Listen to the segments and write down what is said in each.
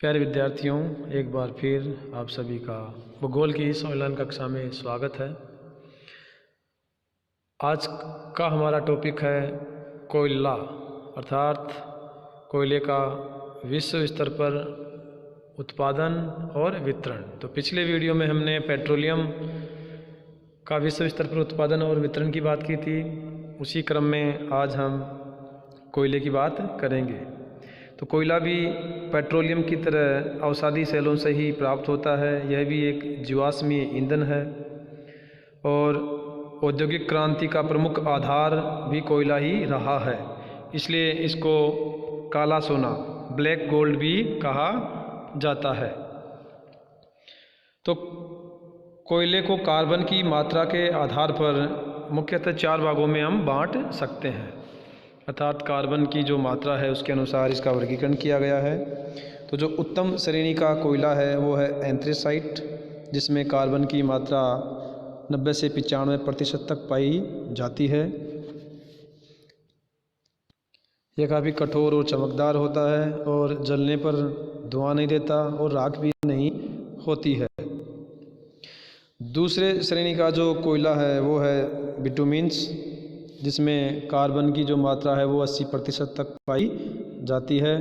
प्यारे विद्यार्थियों, एक बार फिर आप सभी का भूगोल की इस ऑनलाइन कक्षा में स्वागत है। आज का हमारा टॉपिक है कोयला, अर्थात कोयले का विश्व स्तर पर उत्पादन और वितरण। तो पिछले वीडियो में हमने पेट्रोलियम का विश्व स्तर पर उत्पादन और वितरण की बात की थी। उसी क्रम में आज हम कोयले की बात करेंगे। तो कोयला भी पेट्रोलियम की तरह अवसादी सेलों से ही प्राप्त होता है। यह भी एक जीवाश्मीय ईंधन है और औद्योगिक क्रांति का प्रमुख आधार भी कोयला ही रहा है। इसलिए इसको काला सोना, ब्लैक गोल्ड भी कहा जाता है। तो कोयले को कार्बन की मात्रा के आधार पर मुख्यतः 4 भागों में हम बांट सकते हैं, अर्थात कार्बन की जो मात्रा है उसके अनुसार इसका वर्गीकरण किया गया है। तो जो उत्तम श्रेणी का कोयला है वो है एंथ्रेसाइट, जिसमें कार्बन की मात्रा 90 से 95% तक पाई जाती है। यह काफ़ी कठोर और चमकदार होता है और जलने पर धुआं नहीं देता और राख भी नहीं होती है। दूसरे श्रेणी का जो कोयला है वो है बिटुमिन्स, जिसमें कार्बन की जो मात्रा है वो 80% तक पाई जाती है।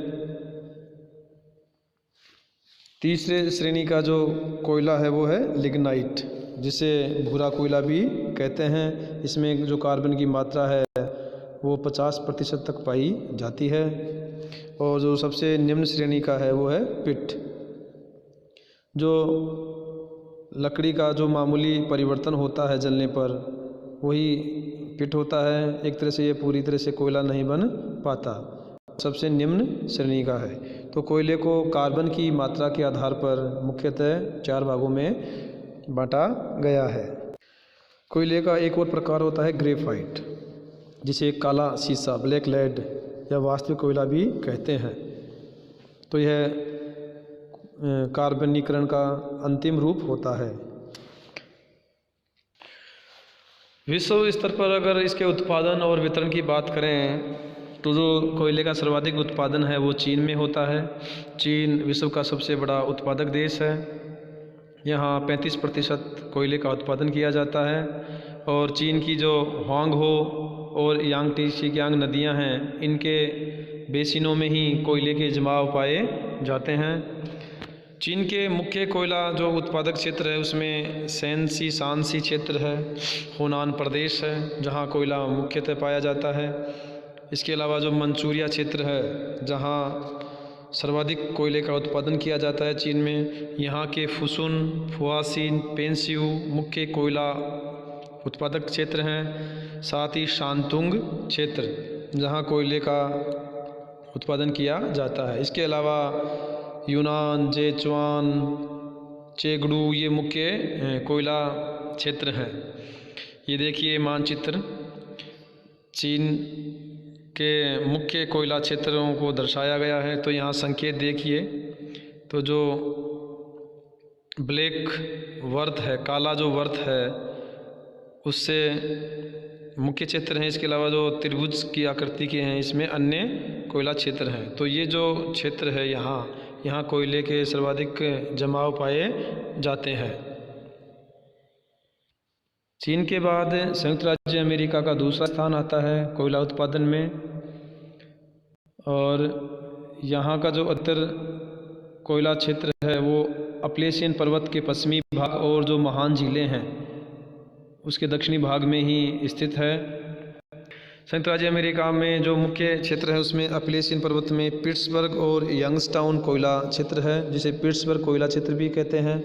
तीसरे श्रेणी का जो कोयला है वो है लिग्नाइट, जिसे भूरा कोयला भी कहते हैं। इसमें जो कार्बन की मात्रा है वो 50% तक पाई जाती है। और जो सबसे निम्न श्रेणी का है वो है पिट, जो लकड़ी का जो मामूली परिवर्तन होता है जलने पर वही पिट होता है। एक तरह से ये पूरी तरह से कोयला नहीं बन पाता, सबसे निम्न श्रेणी का है। तो कोयले को कार्बन की मात्रा के आधार पर मुख्यतः 4 भागों में बांटा गया है। कोयले का एक और प्रकार होता है ग्रेफाइट, जिसे काला शीशा, ब्लैक लेड या वास्तविक कोयला भी कहते हैं। तो यह कार्बनीकरण का अंतिम रूप होता है। विश्व स्तर पर अगर इसके उत्पादन और वितरण की बात करें तो जो कोयले का सर्वाधिक उत्पादन है वो चीन में होता है। चीन विश्व का सबसे बड़ा उत्पादक देश है। यहाँ 35% कोयले का उत्पादन किया जाता है। और चीन की जो हुआंगहो और यांगटी शिकियांग नदियाँ हैं, इनके बेसिनों में ही कोयले के जमाव पाए जाते हैं। चीन के मुख्य कोयला जो उत्पादक क्षेत्र है उसमें शैनसी शांसी क्षेत्र है, हुनान प्रदेश है जहाँ कोयला मुख्यतः पाया जाता है। इसके अलावा जो मंचूरिया क्षेत्र है जहाँ सर्वाधिक कोयले का उत्पादन किया जाता है चीन में, यहाँ के फुसुन, फुआसिन, पेंसियू मुख्य कोयला उत्पादक क्षेत्र हैं। साथ ही शांतुंग क्षेत्र जहाँ कोयले का उत्पादन किया जाता है। इसके अलावा यूनान, जेचुआन, चेगडू ये मुख्य कोयला क्षेत्र हैं। ये देखिए मानचित्र चीन के मुख्य कोयला क्षेत्रों को दर्शाया गया है। तो यहाँ संकेत देखिए, तो जो ब्लैक वर्थ है, काला जो वर्थ है उससे मुख्य क्षेत्र हैं। इसके अलावा जो त्रिभुज की आकृति के हैं इसमें अन्य कोयला क्षेत्र हैं। तो ये जो क्षेत्र है यहाँ कोयले के सर्वाधिक जमाव पाए जाते हैं। चीन के बाद संयुक्त राज्य अमेरिका का दूसरा स्थान आता है कोयला उत्पादन में। और यहाँ का जो उत्तर कोयला क्षेत्र है वो अपलेशियन पर्वत के पश्चिमी भाग और जो महान झीलें हैं उसके दक्षिणी भाग में ही स्थित है। संयुक्त राज्य अमेरिका में जो मुख्य क्षेत्र है उसमें अपलेशियन पर्वत में पिट्सबर्ग और यंगस्टाउन कोयला क्षेत्र है, जिसे पिट्सबर्ग कोयला क्षेत्र भी कहते हैं।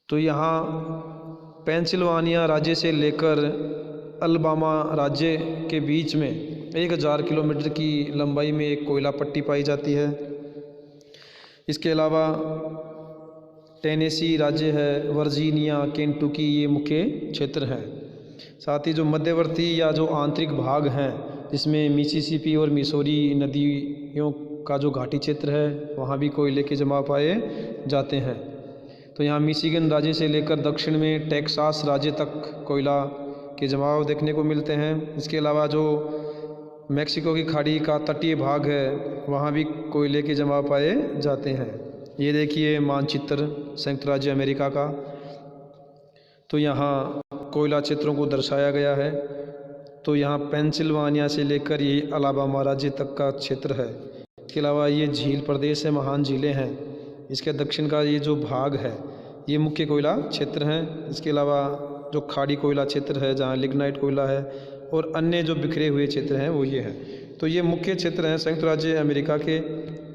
तो यहाँ पेंसिल्वानिया राज्य से लेकर अलबामा राज्य के बीच में 1000 किलोमीटर की लंबाई में एक कोयला पट्टी पाई जाती है। इसके अलावा टेनेसी राज्य है, वर्जीनिया, केंटुकी ये मुख्य क्षेत्र हैं। साथ ही जो मध्यवर्ती या जो आंतरिक भाग हैं जिसमें मिसिसिपी और मिसौरी नदियों का जो घाटी क्षेत्र है वहाँ भी कोयले के जमाव पाए जाते हैं। तो यहाँ मिशिगन राज्य से लेकर दक्षिण में टेक्सास राज्य तक कोयला के जमाव देखने को मिलते हैं। इसके अलावा जो मैक्सिको की खाड़ी का तटीय भाग है, वहाँ भी कोयले के जमाव पाए जाते हैं। ये देखिए मानचित्र संयुक्त राज्य अमेरिका का। तो यहाँ कोयला क्षेत्रों को दर्शाया गया है। तो यहाँ पेंसिल्वानिया से लेकर ये अलाबामा राज्य तक का क्षेत्र है। इसके अलावा ये झील प्रदेश है, महान झीलें हैं। इसके दक्षिण का ये जो भाग है ये मुख्य कोयला क्षेत्र हैं। इसके अलावा जो खाड़ी कोयला क्षेत्र है जहाँ लिग्नाइट कोयला है और अन्य जो बिखरे हुए क्षेत्र हैं वो ये हैं। तो ये मुख्य क्षेत्र हैं संयुक्त राज्य अमेरिका के,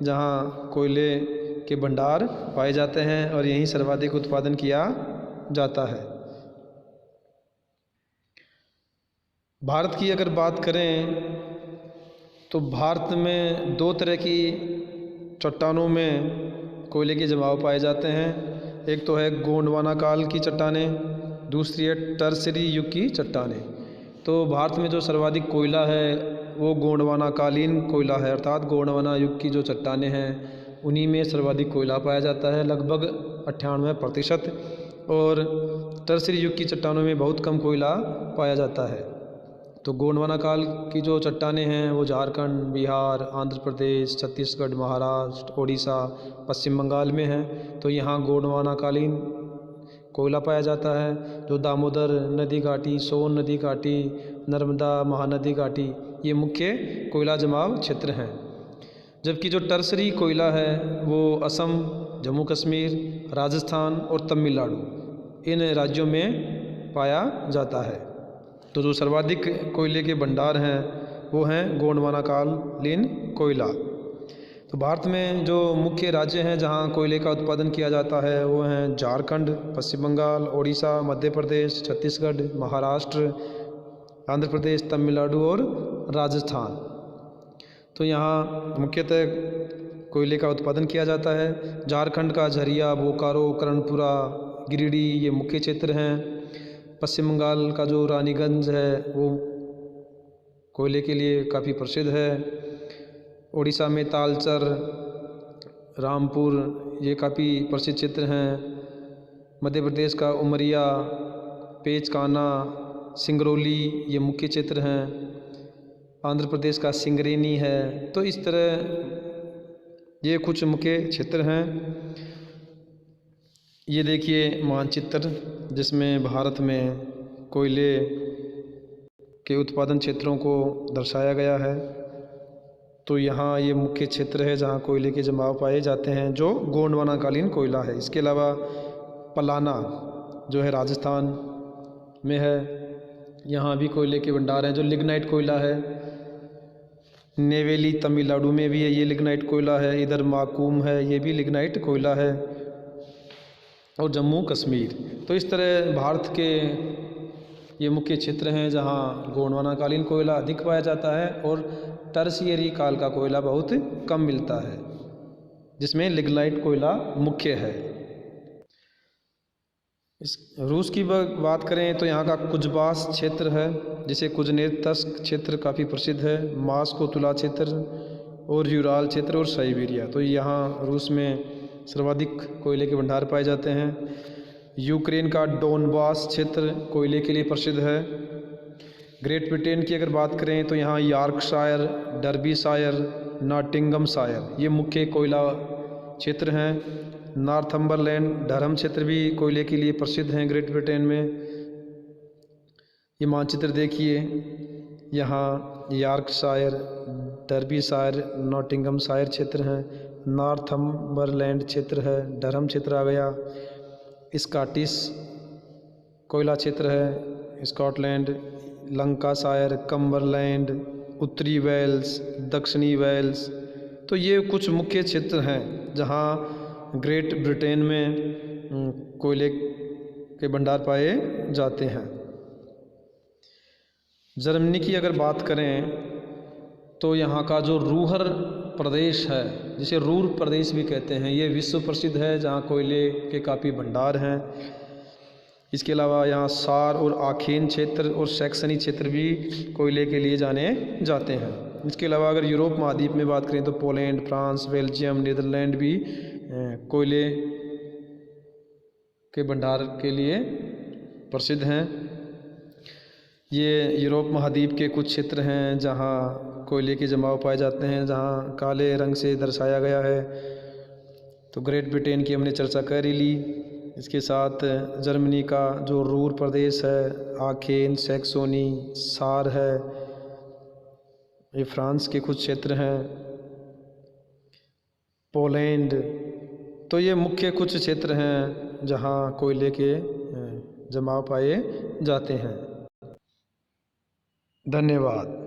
जहाँ कोयले के भंडार पाए जाते हैं और यहीं सर्वाधिक उत्पादन किया जाता है। भारत की अगर बात करें तो भारत में दो तरह की चट्टानों में कोयले के जमाव पाए जाते हैं। एक तो है गोंडवाना काल की चट्टानें, दूसरी है टर्सरी युग की चट्टानें। तो भारत में जो सर्वाधिक कोयला है वो गोंडवाना कालीन कोयला है, अर्थात गोंडवाना युग की जो चट्टानें हैं उन्हीं में सर्वाधिक कोयला पाया जाता है, लगभग 98%। और टर्सरी युग की चट्टानों में बहुत कम कोयला पाया जाता है। तो गोंडवाना काल की जो चट्टानें हैं वो झारखंड, बिहार, आंध्र प्रदेश, छत्तीसगढ़, महाराष्ट्र, उड़ीसा, पश्चिम बंगाल में हैं। तो यहाँ गोंडवाना कालीन कोयला पाया जाता है, जो दामोदर नदी घाटी, सोन नदी घाटी, नर्मदा महानदी घाटी ये मुख्य कोयला जमाव क्षेत्र हैं। जबकि जो टर्सरी कोयला है वो असम, जम्मू कश्मीर, राजस्थान और तमिलनाडु इन राज्यों में पाया जाता है। तो जो सर्वाधिक कोयले के भंडार हैं वो हैं गोंडवाना कालीन कोयला। तो भारत में जो मुख्य राज्य हैं जहां कोयले का उत्पादन किया जाता है वो हैं झारखंड, पश्चिम बंगाल, उड़ीसा, मध्य प्रदेश, छत्तीसगढ़, महाराष्ट्र, आंध्र प्रदेश, तमिलनाडु और राजस्थान। तो यहाँ मुख्यतः कोयले का उत्पादन किया जाता है। झारखंड का झरिया, बोकारो, कर्णपुरा, गिरिडीह ये मुख्य क्षेत्र हैं। पश्चिम बंगाल का जो रानीगंज है वो कोयले के लिए काफ़ी प्रसिद्ध है। उड़ीसा में तालचर, रामपुर ये काफ़ी प्रसिद्ध क्षेत्र हैं। मध्य प्रदेश का उमरिया, पेचकाना, सिंगरौली ये मुख्य क्षेत्र हैं। आंध्र प्रदेश का सिंगरेनी है। तो इस तरह ये कुछ मुख्य क्षेत्र हैं। ये देखिए मानचित्र जिसमें भारत में कोयले के उत्पादन क्षेत्रों को दर्शाया गया है। तो यहाँ ये मुख्य क्षेत्र है जहाँ कोयले के जमाव पाए जाते हैं जो गोंडवाना कालीन कोयला है। इसके अलावा पलाना जो है राजस्थान में है, यहाँ भी कोयले के भंडार हैं जो लिग्नाइट कोयला है। नेवेली तमिलनाडु में भी है, ये लिग्नाइट कोयला है। इधर माकूम है, ये भी लिग्नाइट कोयला है। और जम्मू कश्मीर। तो इस तरह भारत के ये मुख्य क्षेत्र हैं जहाँ गोंडवाना कालीन कोयला अधिक पाया जाता है और टर्शियरी काल का कोयला बहुत कम मिलता है, जिसमें लिग्नाइट कोयला मुख्य है। इस रूस की बात करें तो यहाँ का कुजबास क्षेत्र है, जिसे कुजनेतस्क क्षेत्र काफ़ी प्रसिद्ध है। मास्को तुला क्षेत्र और यूराल क्षेत्र और साइबेरिया। तो यहाँ रूस में सर्वाधिक कोयले के भंडार पाए जाते हैं। यूक्रेन का डोनबास क्षेत्र कोयले के लिए प्रसिद्ध है। ग्रेट ब्रिटेन की अगर बात करें तो यहाँ यॉर्कशायर, डर्बीशायर, नॉटिंगमशायर ये मुख्य कोयला क्षेत्र हैं। नॉर्थम्बरलैंड, डरहम क्षेत्र भी कोयले के लिए प्रसिद्ध हैं ग्रेट ब्रिटेन में। ये मानचित्र देखिए, यहाँ यॉर्कशायर, डर्बीशायर, नॉटिंगमशायर क्षेत्र हैं। नॉर्थम्बरलैंड क्षेत्र है, डरहम क्षेत्र आ गया। स्कॉटिश कोयला क्षेत्र है, स्कॉटलैंड, लंकाशायर, कम्बरलैंड, उत्तरी वेल्स, दक्षिणी वेल्स। तो ये कुछ मुख्य क्षेत्र हैं जहाँ ग्रेट ब्रिटेन में कोयले के भंडार पाए जाते हैं। जर्मनी की अगर बात करें तो यहाँ का जो रूहर प्रदेश है, जिसे रूर प्रदेश भी कहते हैं, ये विश्व प्रसिद्ध है जहाँ कोयले के काफ़ी भंडार हैं। इसके अलावा यहाँ सार और आखेन क्षेत्र और सैक्सनी क्षेत्र भी कोयले के लिए जाने जाते हैं। इसके अलावा अगर यूरोप महाद्वीप में बात करें तो पोलैंड, फ्रांस, बेल्जियम, नीदरलैंड भी कोयले के भंडार के लिए प्रसिद्ध हैं। ये यूरोप महाद्वीप के कुछ क्षेत्र हैं जहाँ कोयले के जमाव पाए जाते हैं, जहाँ काले रंग से दर्शाया गया है। तो ग्रेट ब्रिटेन की हमने चर्चा कर ही ली। इसके साथ जर्मनी का जो रूर प्रदेश है, आखेन, सैक्सोनी, सार है, ये फ्रांस के कुछ क्षेत्र हैं, पोलैंड। तो ये मुख्य कुछ क्षेत्र हैं जहाँ कोयले के जमाव पाए जाते हैं। धन्यवाद।